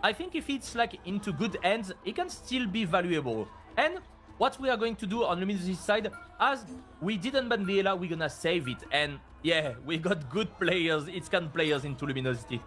I think if it's like into good hands, it can still be valuable. And what we are going to do on Luminosity side, as we didn't ban the Ela, we're gonna save it. And yeah, we got good players, It's-Can players into Luminosity.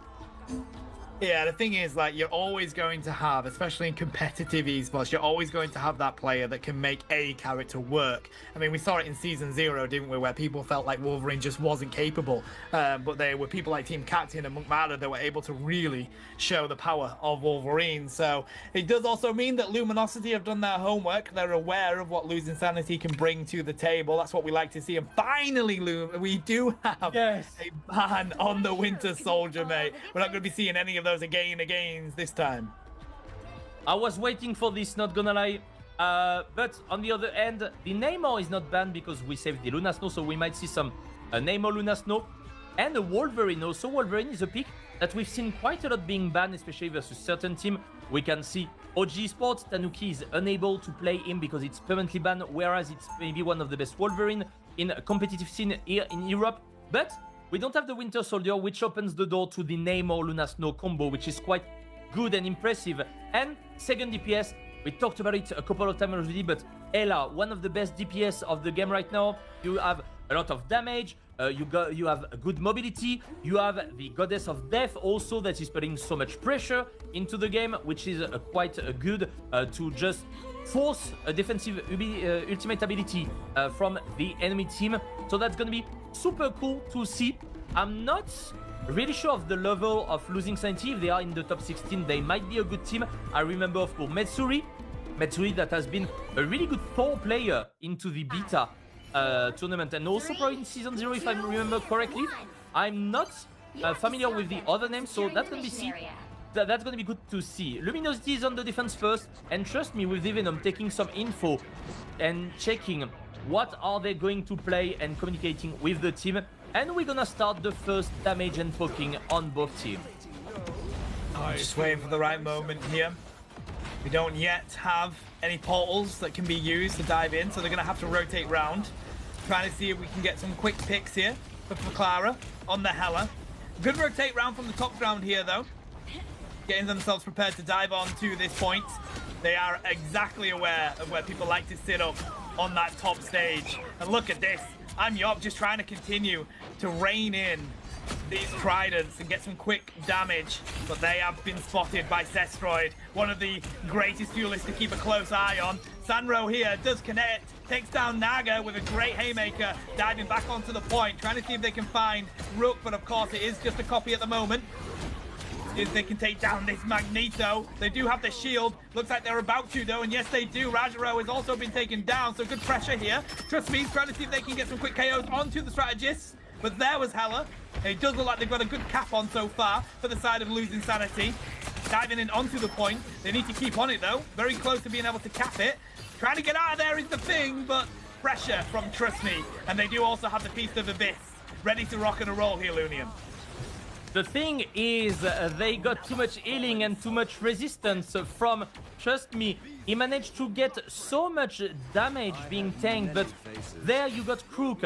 Yeah, the thing is, like, you're always going to have, especially in competitive esports, you're always going to have that player that can make a character work. I mean, we saw it in Season 0, didn't we, where people felt like Wolverine just wasn't capable. But there were people like Team Captain and Monkmada that were able to really show the power of Wolverine. So it does also mean that Luminosity have done their homework. They're aware of what Losing Sanity can bring to the table. That's what we like to see. And finally, we do have a ban on the Winter Soldier, mate. We're not going to be seeing any of those agains this time. I was waiting for this, not gonna lie. But on the other end, the Namor is not banned because we saved the Luna Snow, so we might see some Namor Luna Snow and a Wolverine. Also, Wolverine is a pick that we've seen quite a lot being banned, especially versus certain team. We can see OG Sports, Tanuki is unable to play him because it's permanently banned, whereas it's maybe one of the best Wolverine in a competitive scene here in Europe. But we don't have the Winter Soldier, which opens the door to the Namor Luna Snow combo, which is quite good and impressive. And second DPS, we talked about it a couple of times already, but Ela, one of the best DPS of the game right now. You have a lot of damage, you have a good mobility, you have the Goddess of Death also that is putting so much pressure into the game, which is quite good to just force a defensive ultimate ability from the enemy team. So that's gonna be super cool to see. I'm not really sure of the level of Losing Sanity. If they are in the top 16, they might be a good team. I remember, of course, Metsuri that has been a really good Thor player into the beta tournament, and also probably in Season 0, if I remember correctly. I'm not familiar with the other names, so that's gonna be that's gonna be good to see. Luminosity is on the defense first, and trust me, with the Venom taking some info and checking what are they going to play and communicating with the team, and we're gonna start the first damage and poking on both teams. Just waiting for the right moment here. We don't yet have any portals that can be used to dive in, so they're gonna have to rotate round. Trying to see if we can get some quick picks here for Clara on the Hela. Good rotate round from the top ground here, though. Getting themselves prepared to dive on to this point. They are exactly aware of where people like to sit up on that top stage. And look at this. I'm Yob just trying to continue to rein in these Tridents and get some quick damage. But they have been spotted by Sestroid, one of the greatest duelists to keep a close eye on. Sanro here does connect, takes down Naga with a great haymaker, diving back onto the point, trying to see if they can find Rook, but of course it is just a copy at the moment. If they can take down this Magneto. They do have the shield. Looks like they're about to, though, and yes, they do. Rajaro has also been taken down, so good pressure here. Trust me, trying to see if they can get some quick KOs onto the strategists. But there was Hela. It does look like they've got a good cap on so far for the side of Losing Sanity. Diving in onto the point. They need to keep on it, though. Very close to being able to cap it. Trying to get out of there is the thing, but pressure from Trust Me. And they do also have the Piece of Abyss. Ready to rock and roll here, Lunium. The thing is, they got too much healing and too much resistance from Trust Me. He managed to get so much damage being tanked, but there you got Crook.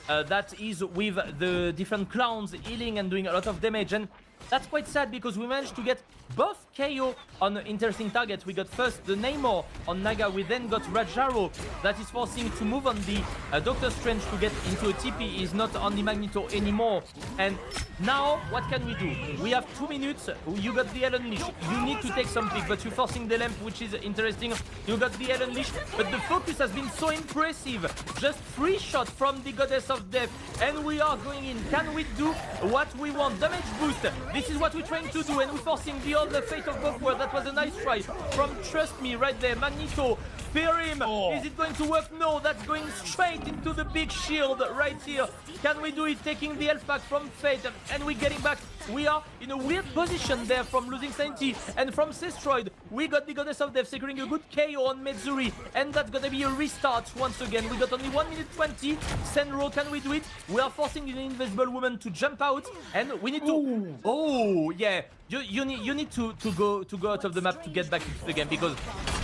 That is with the different clowns healing and doing a lot of damage. And that's quite sad because we managed to get both KO on interesting targets. We got first the Namor on Naga. We then got Rajaro that is forcing to move on the Doctor Strange to get into a TP. He's not on the Magneto anymore. And now what can we do? We have 2 minutes. You got the Ellen Leash. You need to take some pick, but you're forcing the lamp, which is interesting. You got the Ellen Leash, but the focus has been so impressive. Just 3 shots from the Goddess of Death, and we are going in. Can we do what we want? Damage boost. This is what we're trying to do, and we're forcing the other fate of both worlds. That was a nice try from Trust Me right there. Magneto, fear him. Is it going to work? No, that's going straight into the big shield right here. Can we do it? Taking the health pack from Fate, and we're getting back. We are in a weird position there from Losing Sanity, and from Sestroid, we got the Goddess of Death securing a good KO on Metsuri, and that's gonna be a restart once again. We got only 1 minute 20. Senro, can we do it? We are forcing the Invisible Woman to jump out, and we need to. Oh yeah, you need to go out of the map to get back into the game, because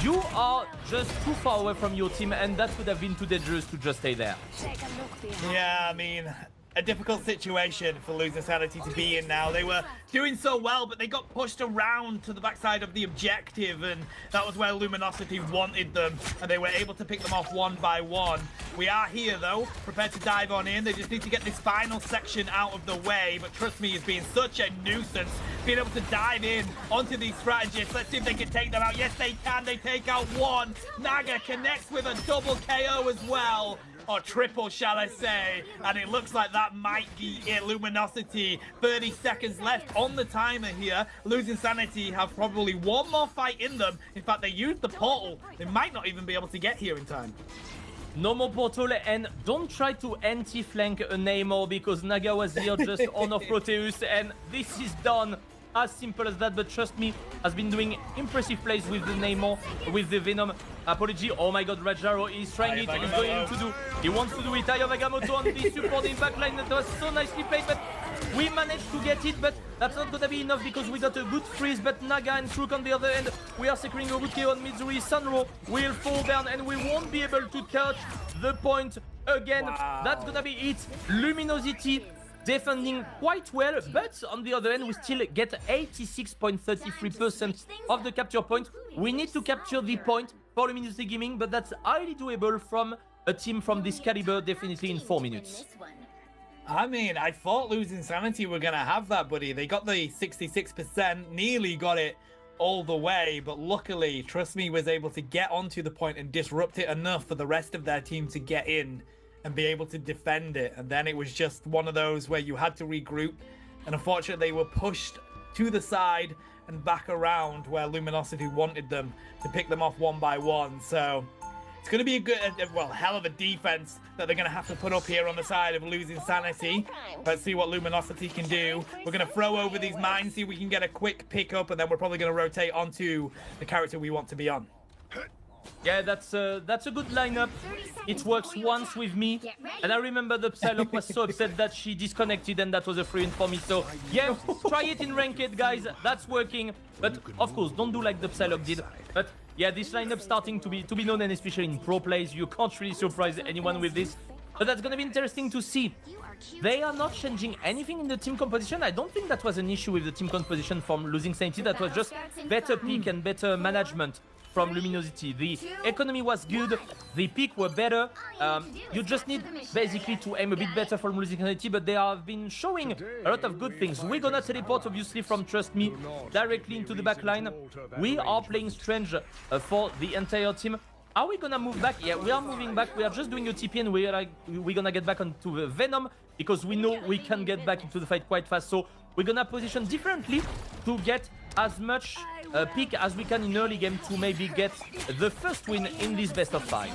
you are just too far away from your team, and that would have been too dangerous to just stay there. Yeah, I mean, a difficult situation for Losing Sanity to be in now. They were doing so well, but they got pushed around to the backside of the objective, and that was where Luminosity wanted them, and they were able to pick them off one by one. We are here, though, prepared to dive on in. They just need to get this final section out of the way, but trust me, it's been such a nuisance being able to dive in onto these strategists. Let's see if they can take them out. Yes, they can. They take out one. Naga connects with a double KO as well. Or triple, shall I say. And it looks like that might be it. Luminosity, 30 seconds left on the timer here. Losing Sanity have probably one more fight in them. In fact, they used the portal. They might not even be able to get here in time. No more portal, and don't try to anti-flank a Namor because Naga was here just on off Proteus, and this is done. As simple as that, but trust me, has been doing impressive plays with the Namor, with the Venom. Apology. Oh my god, Rajaro is trying it. He's going to do. He wants to do it. Aya Vagamoto on the supporting backline. That was so nicely played, but we managed to get it. But that's not gonna be enough because we got a good freeze. But Naga and Crook on the other end, we are securing a good KO on Mitsuri. Sunro will fall down, and we won't be able to touch the point again. Wow. That's gonna be it. Luminosity defending quite well, but on the other end, we still get 86.33% of the capture point. We need to capture the point for Luminosity Gaming, but that's highly doable from a team from this caliber, definitely in 4 minutes. I mean, I thought Losing Sanity were going to have that, buddy. They got the 66%, nearly got it all the way, but luckily, Trust Me was able to get onto the point and disrupt it enough for the rest of their team to get in and be able to defend it. And then it was just one of those where you had to regroup, and unfortunately they were pushed to the side and back around where Luminosity wanted them to pick them off one by one. So it's going to be a good, well, hell of a defense that they're going to have to put up here on the side of Losing Sanity. Let's see what Luminosity can do. We're going to throw over these mines, see if we can get a quick pickup, and then we're probably going to rotate onto the character we want to be on. Yeah, that's a good lineup. It works once with me, and I remember the Psylocke was so upset that she disconnected, and that was a free win for me. So yeah, try it in ranked, guys. That's working. But of course, don't do like the Psylocke did. But yeah, this lineup starting to be known, and especially in pro plays, you can't really surprise anyone with this. But that's gonna be interesting to see. They are not changing anything in the team composition. I don't think that was an issue with the team composition from Losing Sanity. That was just better pick and better management from Luminosity. The economy was good, the pick were better. You just need basically to aim a bit better from Losing Sanity, but they have been showing a lot of good things. We're gonna teleport obviously from Trust Me directly into the backline. We are playing Strange for the entire team. Are we gonna move back? Yeah, we are moving back. We are just doing a TP, and we're gonna get back onto the Venom because we know we can get back into the fight quite fast. So we're gonna position differently to get as much pick as we can in early game to maybe get the first win in this best of 5.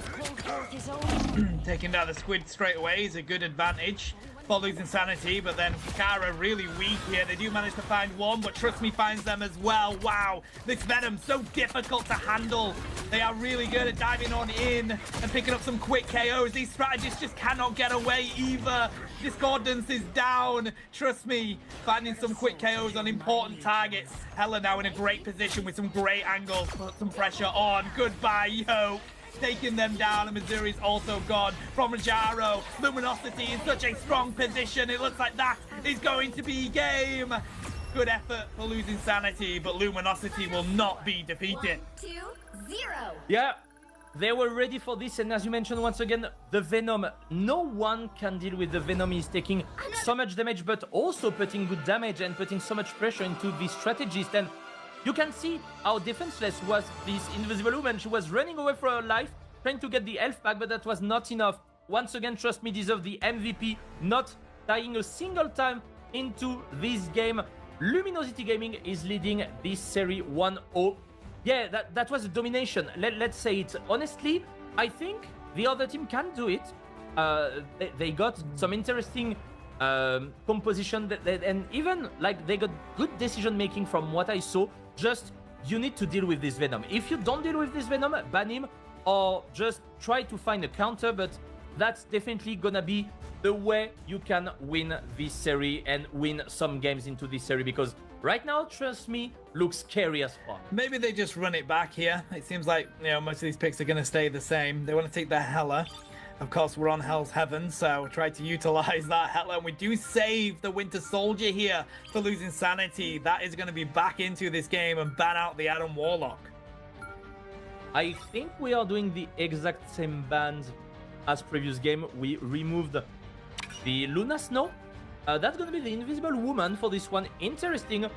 Taking down the squid straight away is a good advantage for Losing Sanity, but then Kara really weak here. They do manage to find one, but Trust Me finds them as well. Wow, this Venom so difficult to handle. They are really good at diving on in and picking up some quick KOs. These strategists just cannot get away either. Discordance is down. Trust Me finding some quick KOs on important targets. Hella now in a great position with some great angles, put some pressure on. Goodbye, yo. Taking them down, and Missouri's also gone from Rajaro. Luminosity in such a strong position. It looks like that is going to be game. Good effort for Losing Sanity, but Luminosity will not be defeated. 1, 2, 0. Yeah, they were ready for this, and as you mentioned once again, the Venom. No one can deal with the Venom. He's taking so much damage, but also putting good damage and putting so much pressure into the strategist. And you can see how defenseless was this Invisible Woman. She was running away for her life, trying to get the health back, but that was not enough. Once again, Trust Me deserve the MVP, not dying a single time into this game. Luminosity Gaming is leading this series 1-0. Yeah, that was a domination. Let's say it. Honestly, I think the other team can do it. They got some interesting composition, and even like they got good decision making from what I saw. Just you need to deal with this Venom. If you don't deal with this Venom, ban him or just try to find a counter, but that's definitely gonna be the way you can win this series and win some games into this series, because right now, Trust Me looks scary as fuck. Maybe they just run it back here. It seems like, you know, most of these picks are going to stay the same. They want to take the Hella. Of course, we're on Hell's Heaven, so try to utilize that. Hell, and we do save the Winter Soldier here for losing Sanity. That is going to be back into this game and ban out the Adam Warlock. I think we are doing the exact same bans as previous game. We removed the Luna Snow. That's going to be the Invisible Woman for this one. Interesting.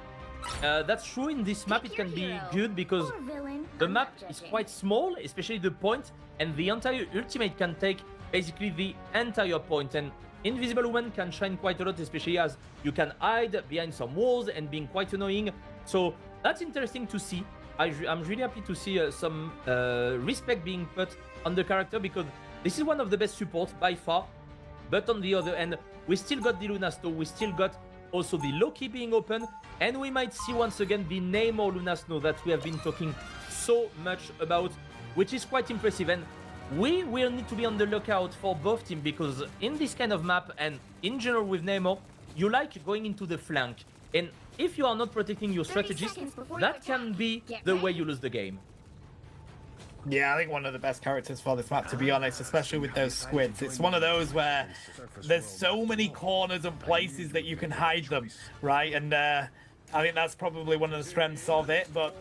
That's true, in this map it can be good because the map is quite small, especially the point, and the entire ultimate can take basically the entire point, and Invisible Woman can shine quite a lot, especially as you can hide behind some walls and being quite annoying. So that's interesting to see. I'm really happy to see some respect being put on the character, because this is one of the best supports by far. But on the other end, we still got the Luna Snow, we still got also the Loki being open, and we might see once again the Namor Luna Snow that we have been talking so much about, which is quite impressive. And we will need to be on the lookout for both teams, because in this kind of map and in general with Namor, you like going into the flank. And if you are not protecting your strategist, that can be the way you lose the game. Yeah, I think one of the best characters for this map, to be honest, especially with those squids. It's one of those where there's so many corners and places that you can hide them, right? And I think that's probably one of the strengths of it, but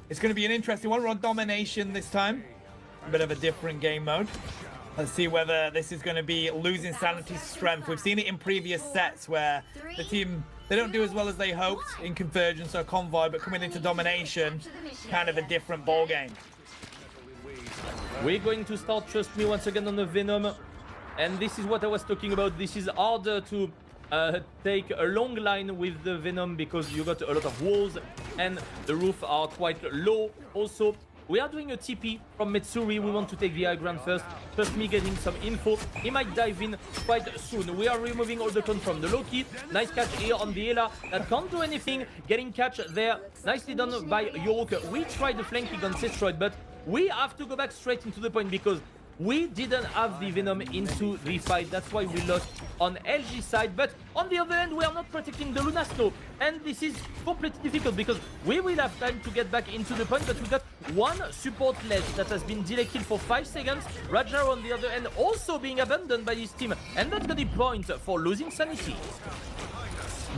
it's going to be an interesting one. We're on Domination this time. A bit of a different game mode. Let's see whether this is going to be losing Sanity's strength. We've seen it in previous sets where the team, they don't do as well as they hoped in Convergence or Convoy, but coming into Domination, kind of a different ball game. We're going to start, trust me, once again on the Venom. And this is what I was talking about. This is harder to take a long line with the Venom because you got a lot of walls and the roof are quite low. Also, we are doing a TP from Metsuri. We want to take the high ground first. First me getting some info. He might dive in quite soon. We are removing all the clone from the Loki. Nice catch here on the Ela. That can't do anything. Getting catch there. Nicely done by York. We tried the flanking on Destroyed, but we have to go back straight into the point because we didn't have the Venom into the fight. That's why we lost on LG side. But on the other end, we are not protecting the Luna Snow. And this is completely difficult because we will have time to get back into the point. But we got one support left that has been delay killed for 5 seconds. Rajar on the other end also being abandoned by his team. And that's the point for losing Sanity.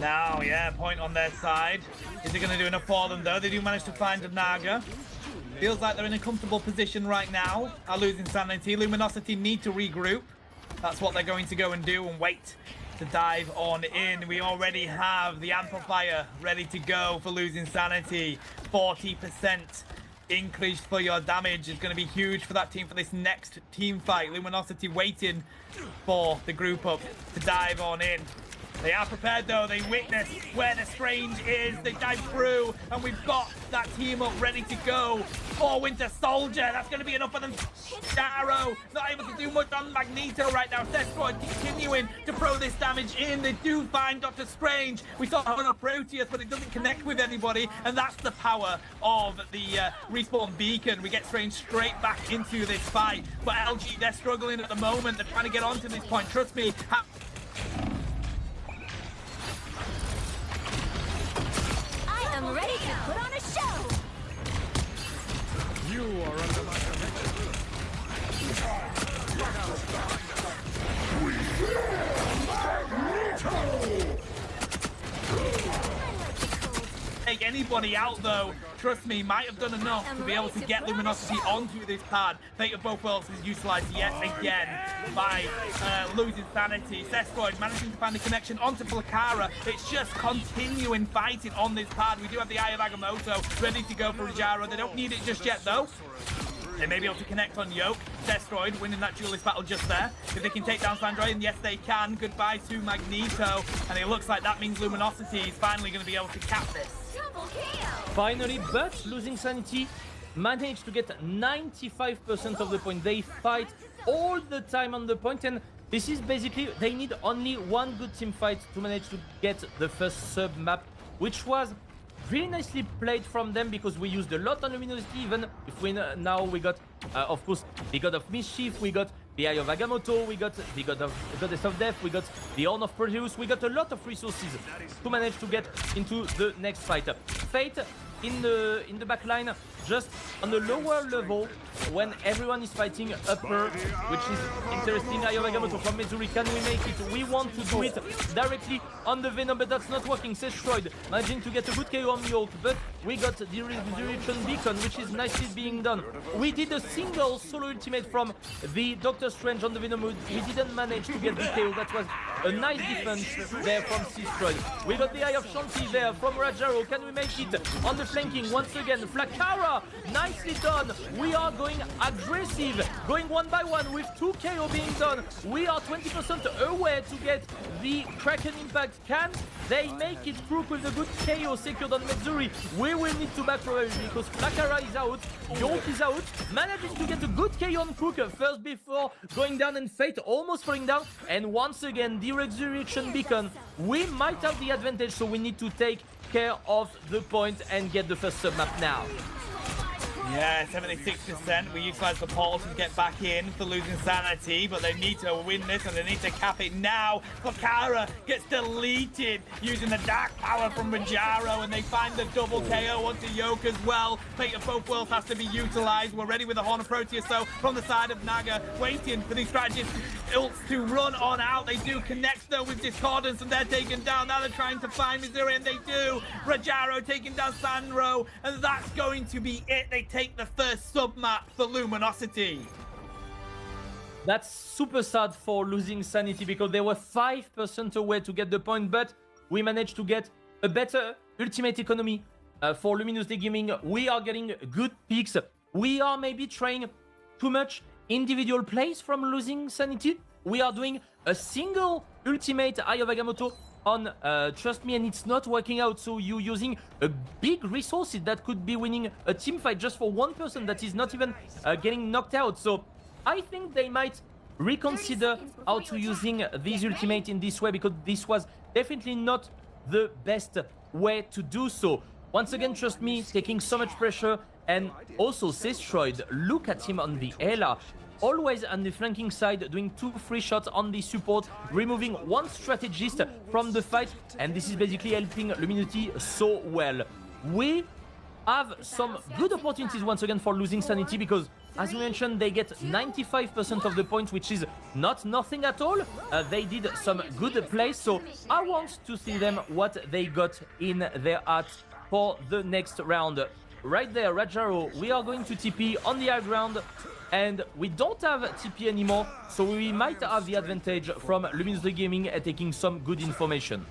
Now, yeah, point on their side. Is it going to do enough for them, though? They do manage to find a Naga. Feels like they're in a comfortable position right now. Are losing Sanity. Luminosity need to regroup. That's what they're going to go and do and wait to dive on in. We already have the Amplifier ready to go for losing Sanity. 40% increase for your damage is going to be huge for that team for this next team fight. Luminosity waiting for the group up to dive on in. They are prepared though, they witness where the Strange is, they dive through, and we've got that team up ready to go for Winter Soldier. That's going to be enough for them. Arrow, not able to do much on Magneto right now. Destroyed continuing to throw this damage in. They do find Dr. Strange. We saw him on a Proteus, but it doesn't connect with anybody, and that's the power of the respawn beacon. We get Strange straight back into this fight, but LG, they're struggling at the moment. They're trying to get onto this point. Trust me. I'm ready to put on a show! You are under my connection. Take anybody out though, trust me, might have done enough to be able to get Luminosity onto this pad. Fate of both worlds is utilised yet again by losing Sanity. Sestroid managing to find a connection onto Placara. It's just continuing fighting on this pad. We do have the Eye of Agamotto ready to go for Rajaro. They don't need it just yet though. They may be able to connect on Yoke. Destroyed, winning that duelist battle just there. If they can take down Sandroid, yes they can. Goodbye to Magneto. And it looks like that means Luminosity is finally going to be able to cap this. Finally, but losing Sanity managed to get 95% of the point. They fight all the time on the point, and this is basically, they need only one good team fight to manage to get the first sub map, which was really nicely played from them because we used a lot on Luminosity. Even if we now we got of course the God of Mischief, we got the Eye of Agamotto, we got the Goddess of Death, we got the Horn of Proteus, we got a lot of resources to manage to get into the next fight. Fate in the back line, just on the lower level, when everyone is fighting upper, which is interesting. Eye of Agamotto from Mezuri, can we make it? We want to do it directly on the Venom, but that's not working. Sestroid managing to get a good KO on York, but we got the Resurrection Beacon, which is nicely being done. We did a single solo ultimate from the Doctor Strange on the Venom. We didn't manage to get the KO. That was a nice defense there from Sestroid. We got the Eye of Shanti there from Rajaro. Can we make it on the flanking? Once again, Flakara, nicely done. We are going aggressive, going one by one with 2 KO being done. We are 20% away to get the Kraken Impact. Can they make it? Crook with a good KO secured on Mezuri. We will need to back probably because Flakara is out, York is out, managing to get a good KO on Crook first before going down, and Fate almost falling down. And once again, the Resurrection Beacon. We might have the advantage, so we need to take care of the point and get the first sub-map now. Yeah, 76%. We utilize the portal to get back in for losing Sanity, but they need to win this and they need to cap it now. Fakara gets deleted using the Dark Power from Rajaro, and they find the double KO onto Yoke as well. Fate of both worlds has to be utilized. We're ready with the Horn of Proteus, so from the side of Naga, waiting for these strategists ults to run on out. They do connect though with Discordance, and they're taken down. Now they're trying to find Missouri, and they do. Rajaro taking down Sandro, and that's going to be it. They take the first sub-map for Luminosity. That's super sad for losing Sanity because they were 5% away to get the point, but we managed to get a better ultimate economy for Luminosity Gaming. We are getting good picks. We are maybe trying too much individual plays from losing Sanity. We are doing a single ultimate Eye of Agamotto on Trust Me, and it's not working out. So you using a big resources that could be winning a team fight just for one person that is not even getting knocked out. So I think they might reconsider how to using this ultimate in this way, because this was definitely not the best way to do so. Once again, Trust Me taking so much pressure, and also Sestroid, look at him on the Ela. Always on the flanking side, doing 2 free shots on the support, removing 1 strategist from the fight, and this is basically helping Luminosity so well. We have some good opportunities once again for losing Sanity, because as we mentioned, they get 95% of the points, which is not nothing at all. They did some good plays, so I want to see them what they got in their art for the next round. Right there, Rajaro, we are going to TP on the high ground, and we don't have TP anymore, so we might have the advantage from Luminosity Gaming at taking some good information.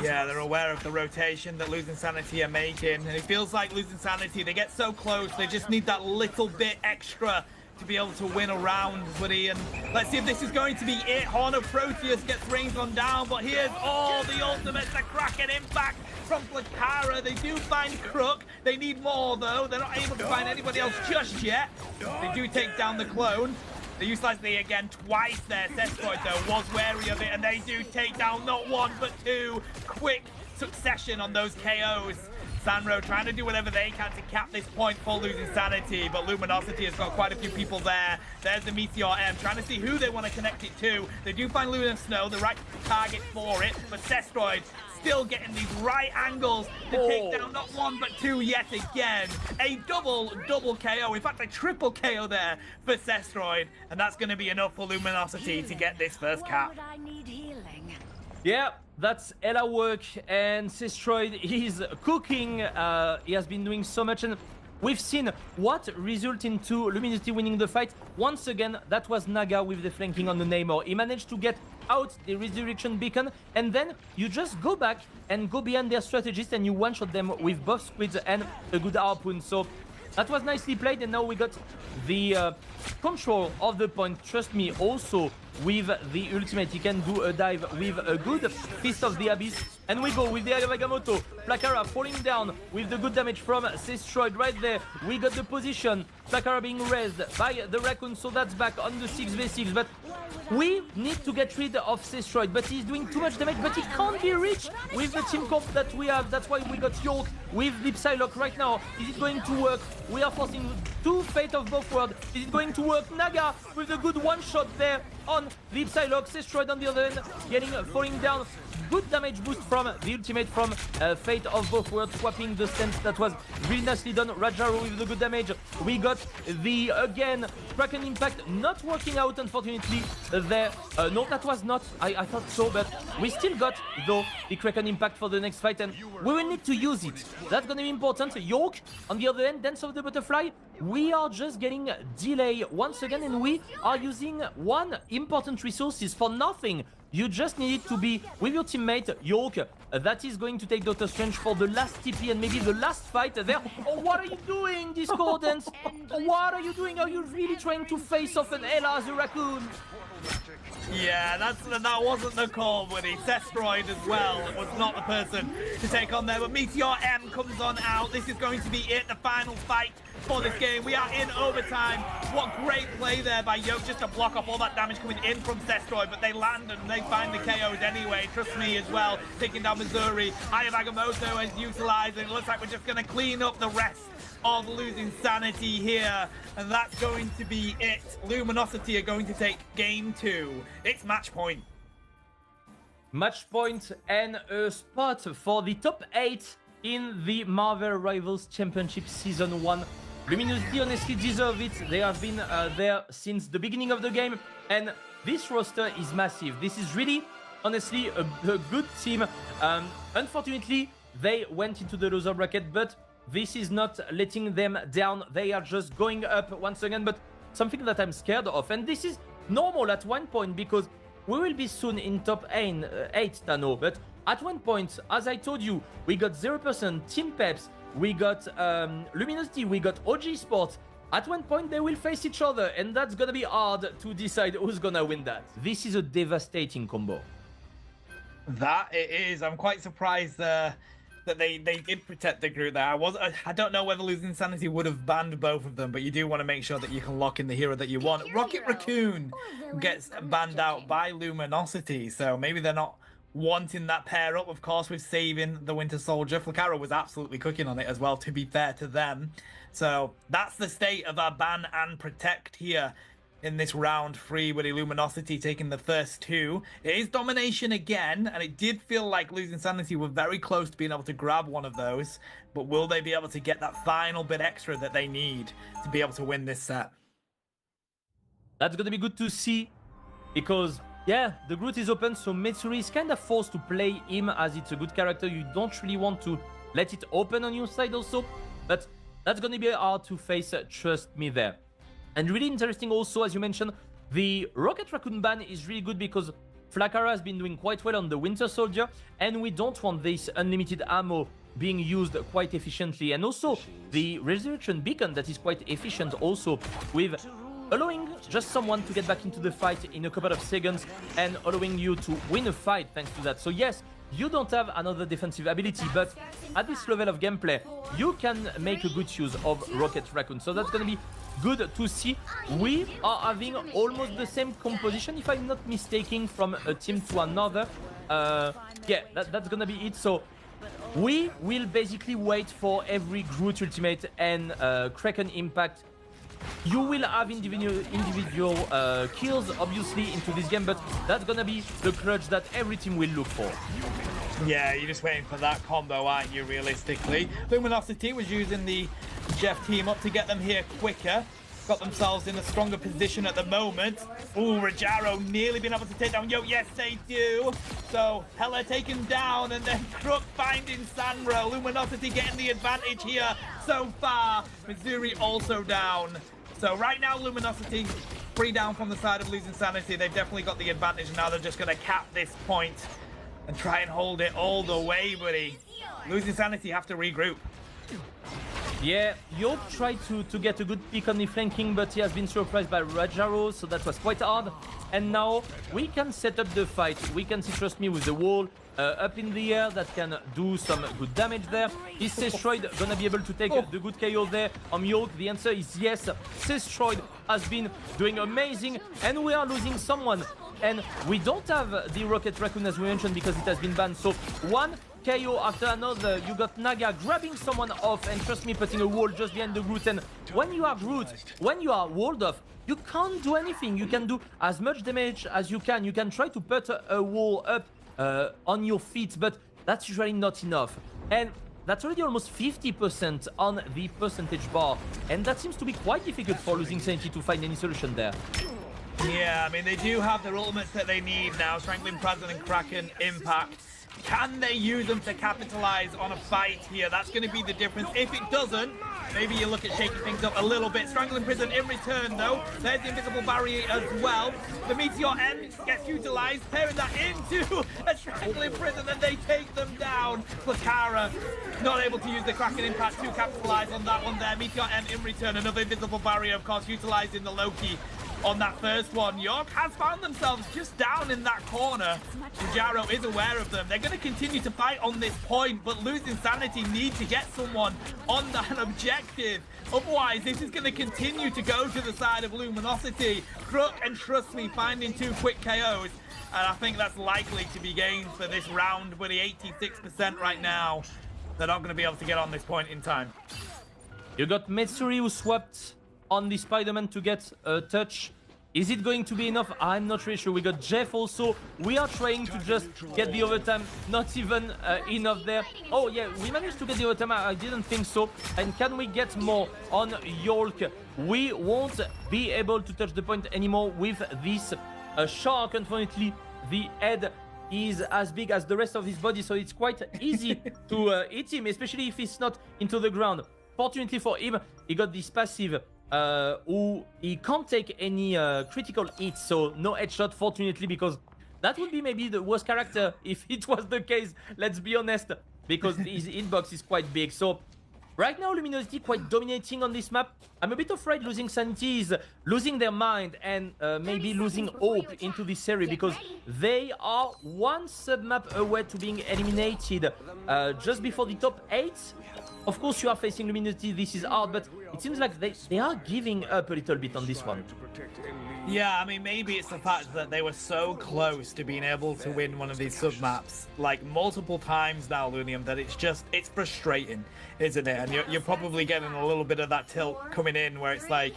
Yeah, they're aware of the rotation that losing Sanity are making, and it feels like losing Sanity, they get so close, they just need that little bit extra to be able to win a round, buddy. And let's see if this is going to be it. Horn of Proteus gets ranged on down, but here's all the ultimates, the Kraken Impact from Flakara. They do find Crook. They need more though. They're not able to find anybody else just yet. They do take down the clone. They utilize the again twice there. Sestroid though was wary of it, and they do take down not 1 but 2. Quick succession on those KOs. Sanro trying to do whatever they can to cap this point for losing Sanity, but Luminosity has got quite a few people there. There's the Meteor M, trying to see who they want to connect it to. They do find Luna Snow, the right target for it, but Sestroid still getting these right angles to take down not 1 but 2 yet again. A double KO, in fact a triple KO there for Sestroid, and that's going to be enough for Luminosity to get this first cap. Yeah, that's Ella work, and Sestroid is cooking. He has been doing so much, and we've seen what resulted into Luminosity winning the fight. Once again, that was Naga with the flanking on the Namor. He managed to get out the Resurrection Beacon, and then you just go back and go behind their strategist and you one-shot them with both squids and a good harpoon. So that was nicely played, and now we got the control of the point. Trust me, also with the ultimate, he can do a dive with a good Fist of the Abyss. And we go with the Eye of Agamotto. Flakara falling down with the good damage from Sestroid right there. We got the position. Flakara being raised by the Raccoon, so that's back on the 6v6. But we need to get rid of Sestroid, but he's doing too much damage, but he can't be reached with the team comp that we have. That's why we got York with the Psylocke right now. Is it going to work? We are forcing 2 Fate of both worlds. Is it going to work? Naga with a good one-shot there on the Psylocke. Sestroid on the other end, falling down. good damage boost from the ultimate from Fate of Both Worlds, swapping the stance. That was really nicely done. Rajaro with the good damage. We got the, again, Kraken Impact not working out, unfortunately, there. No, that was not. I thought so, but we still got, though, the Kraken Impact for the next fight, and we will need to use it. That's going to be important. York, on the other end, Dance of the Butterfly. We are just getting delay once again, and we are using one important resources for nothing. You just need to be with your teammate, York. That is going to take Doctor Strange for the last TP and maybe the last fight there. Oh, what are you doing, Discordance? What are you doing? Are you really trying to face off an Ella as a raccoon? Yeah, that wasn't the call, buddy. Sestroid as well was not the person to take on there, but Meteor M comes on out. This is going to be it, the final fight for this game. We are in overtime. What great play there by Yoke just to block off all that damage coming in from Sestroid, but they land and they find the KOs anyway. Trust me as well, taking down Missouri. Eye of Agamotto is utilized, and it looks like we're just going to clean up the rest of losing Sanity here, and that's going to be it. Luminosity are going to take game 2. It's match point. Match point and a spot for the top 8 in the Marvel Rivals Championship Season 1. Luminosity honestly deserve it. They have been there since the beginning of the game, and this roster is massive. This is really, honestly, a good team. Unfortunately, they went into the loser bracket, but this is not letting them down. They are just going up once again, but something that I'm scared of, and this is normal at one point because we will be soon in top 8, Tano, but at one point, as I told you, we got 0% Team Peps, we got Luminosity, we got OG Sports. At one point, they will face each other, and that's gonna be hard to decide who's gonna win that. This is a devastating combo. That it is. I'm quite surprised that they did protect the group there. I don't know whether losing Sanity would have banned both of them, but you do want to make sure that you can lock in the hero that you want. Rocket Raccoon gets banned out by Luminosity, so maybe they're not wanting that pair up, of course, with saving the Winter Soldier. Flacaro was absolutely cooking on it as well, to be fair to them. So that's the state of our ban and protect here in this round 3, with Luminosity taking the first 2. It is domination again, and it did feel like losing Sanity were very close to being able to grab one of those, but will they be able to get that final bit extra that they need to be able to win this set? That's gonna be good to see, because yeah, the Groot is open, so Mitsuri is kind of forced to play him as it's a good character. You don't really want to let it open on your side also, but that's gonna be hard to face, trust me there. And really interesting also, as you mentioned, the Rocket Raccoon ban is really good because Flacaro has been doing quite well on the Winter Soldier, and we don't want this unlimited ammo being used quite efficiently. And also the Resurrection Beacon that is quite efficient also, with allowing just someone to get back into the fight in a couple of seconds and allowing you to win a fight thanks to that. So yes, you don't have another defensive ability, but at this level of gameplay, you can make a good use of Rocket Raccoon. So that's going to be good to see. We are having almost the same composition, if I'm not mistaken, from a team to another. Yeah, that's going to be it. So we will basically wait for every Groot ultimate and Kraken Impact. You will have individual kills, obviously, into this game, but that's gonna be the clutch that every team will look for. Yeah, you're just waiting for that combo, aren't you, realistically? Luminosity was using the Jeff team up to get them here quicker. Got themselves in a stronger position at the moment. Ooh, Rajaro nearly been able to take down Yo. Yes, they do. So, Hela taken down, and then Crook finding Sandra. Luminosity getting the advantage here so far. Missouri also down. So right now, Luminosity, 3 down from the side of losing Sanity. They've definitely got the advantage, and now they're just going to cap this point and try and hold it all the way, buddy. Losing Sanity have to regroup. Yeah, York tried to get a good pick on the flanking, but he has been surprised by Rajaro, so that was quite hard. And now we can set up the fight. We can see, trust me, with the wall up in the air that can do some good damage there. Is Sestroid gonna be able to take the good KO there on York? The answer is yes. Sestroid has been doing amazing, and we are losing someone. And we don't have the Rocket Raccoon, as we mentioned, because it has been banned. So one KO after another. You got Naga grabbing someone off, and trust me, putting a wall just behind the Groot. And when you are Groot, when you are walled off, you can't do anything. You can do as much damage as you can. You can try to put a wall up on your feet, but that's usually not enough. And that's already almost 50% on the percentage bar, and that seems to be quite difficult for losing Sanity to find any solution there. Yeah, I mean, they do have their ultimates that they need now, Strangling President and Kraken Impact. Can they use them to capitalize on a fight here? That's going to be the difference. If it doesn't, maybe you look at shaking things up a little bit. Strangling Prison in return, though. There's the invisible barrier as well. The Meteor End gets utilized, pairing that into a Strangling Prison, and they take them down. Plakara not able to use the Kraken Impact to capitalize on that one there. Meteor End in return, another invisible barrier, of course, utilizing the Loki on that first one. York has found themselves just down in that corner. Jaro is aware of them. They're going to continue to fight on this point, but losing Sanity need to get someone on that objective. Otherwise, this is going to continue to go to the side of Luminosity. Crook and Trust Me finding 2 quick KOs, and I think that's likely to be gained for this round, but the 86% right now. They're not going to be able to get on this point in time. You got Metsuri who swapped on the Spider-Man to get a touch. Is it going to be enough? I'm not really sure. We got Jeff also. We are trying to just get the overtime. Not even enough there. Oh yeah, we managed to get the overtime. I didn't think so. And can we get more on York? We won't be able to touch the point anymore with this shark. Unfortunately, the head is as big as the rest of his body, so it's quite easy to hit him, especially if he's not into the ground. Fortunately for him, he got this passive who he can't take any critical hits, so no headshot, fortunately, because that would be maybe the worst character if it was the case, let's be honest, because his hitbox is quite big. So right now, Luminosity quite dominating on this map. I'm a bit afraid losing Sanity is losing their mind and maybe losing hope into this series, because they are one sub-map away to being eliminated just before the top 8. Of course, you are facing Luminosity, this is hard, but it seems like they are giving up a little bit on this one. Yeah, I mean, maybe it's the fact that they were so close to being able to win one of these sub-maps, like, multiple times now, Lunium, that it's frustrating, isn't it? And you're probably getting a little bit of that tilt coming in, where it's like,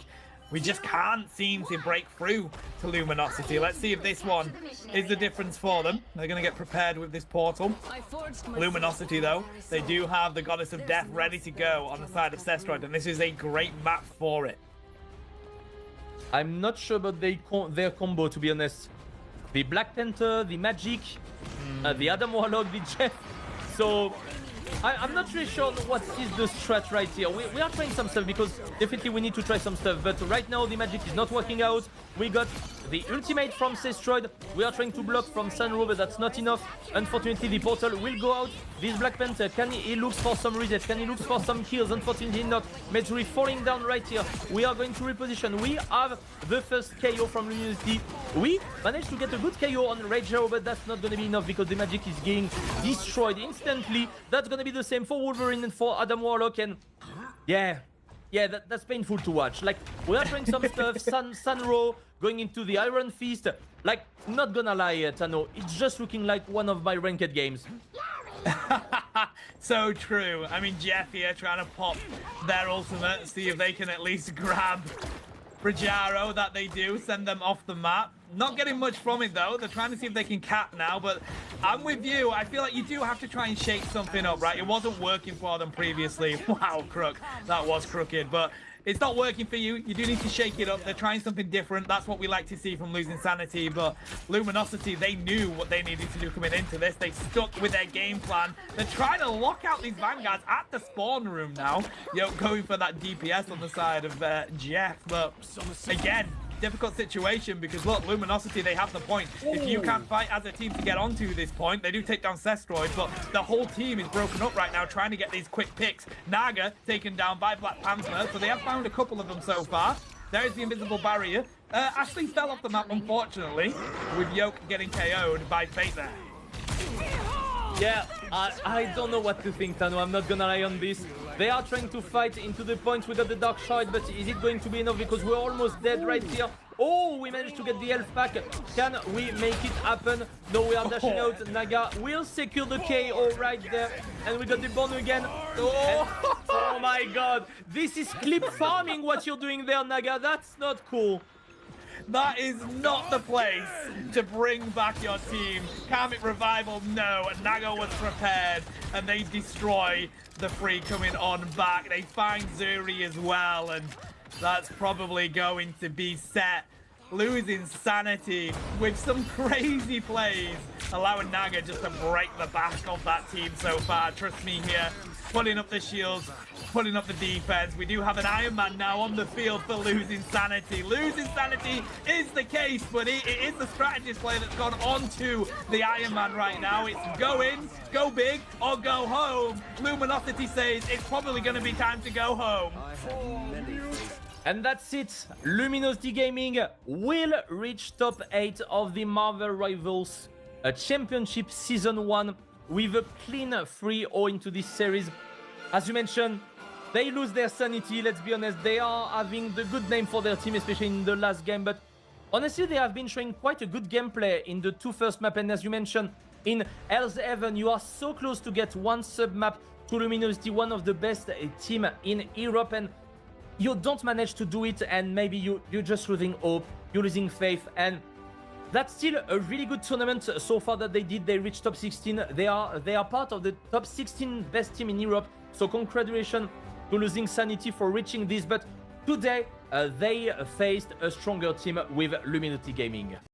we just can't seem to break through to Luminosity. Let's see if this one is the difference for them. They're going to get prepared with this portal. Luminosity, though, they do have the Goddess of Death ready to go on the side of Cestroid, and this is a great map for it. I'm not sure about their combo, to be honest. The Black Panther, the Magic, the Adam Warlock, the Jeff. So I'm not really sure what is the strat right here. We are trying some stuff, because definitely we need to try some stuff. But right now the Magic is not working out. We got the ultimate from Cestroid. We are trying to block from Sunro, but that's not enough. Unfortunately, the portal will go out. This Black Panther, he looks for some reset? Can he look for some kills? Unfortunately not. Metsuri falling down right here. We are going to reposition. We have the first KO from Luminosity. We managed to get a good KO on Rageo, but that's not going to be enough, because the Magic is getting destroyed instantly. That's going to be the same for Wolverine and for Adam Warlock, and yeah, that's painful to watch. Like, we are trying some stuff. Sunro going into the Iron Fist. Like, not gonna lie, Tano, it's just looking like one of my ranked games. So true. I mean, Jeff here trying to pop their ultimate, see if they can at least grab Rajaro. That they do, send them off the map. Not getting much from it, though. They're trying to see if they can cap now, but I'm with you. I feel like you do have to try and shake something up, right? It wasn't working for them previously. Wow, Crook. That was crooked, but it's not working for you. You do need to shake it up. They're trying something different. That's what we like to see from losing Sanity, but Luminosity, they knew what they needed to do coming into this. They stuck with their game plan. They're trying to lock out these Vanguards at the spawn room now. Going for that DPS on the side of Jeff, but again, difficult situation, because look, Luminosity, they have the point. If you can't fight as a team to get onto this point, they do take down Cestroid, but the whole team is broken up right now trying to get these quick picks. Naga taken down by Black Panther, so they have found a couple of them so far. There is the invisible barrier. Ashley fell off the map, unfortunately, with Yoke getting KO'd by Fate there. Yeah, I don't know what to think, Tano. I'm not gonna lie on this. They are trying to fight into the point without the Dark Shard, but is it going to be enough? Because we're almost dead right here. Oh, we managed to get the health pack. Can we make it happen? No, we are dashing out. Naga will secure the KO right there. And we got the bomb again. Oh my god. This is clip farming what you're doing there, Naga. That's not cool. That is not the place to bring back your team. Karmic Revival, no. And Naga was prepared, and they destroy the free coming on back. They find Zuri as well, and that's probably going to be set. Losing Sanity with some crazy plays, allowing Naga just to break the back of that team so far. Trust me here, putting up the shields, putting up the defense. We do have an Iron Man now on the field for Losing Sanity. Losing Sanity is the case, but it is the strategist play that's gone on to the Iron Man right now. It's go in, go big, or go home. Luminosity says it's probably going to be time to go home. And that's it. Luminosity Gaming will reach top 8 of the Marvel Rivals Championship Season 1 with a clean 3-0 into this series. As you mentioned, they lose their sanity. Let's be honest, they are having the good name for their team, especially in the last game. But honestly, they have been showing quite a good gameplay in the 2 first map. And as you mentioned, in Hell's Heaven, you are so close to get one sub-map to Luminosity, one of the best team in Europe. And you don't manage to do it, and maybe you're just losing hope, you're losing faith, and that's still a really good tournament so far that they did. They reached top 16. They are part of the top 16 best team in Europe. So congratulations to Losing Sanity for reaching this. But today they faced a stronger team with Luminosity Gaming.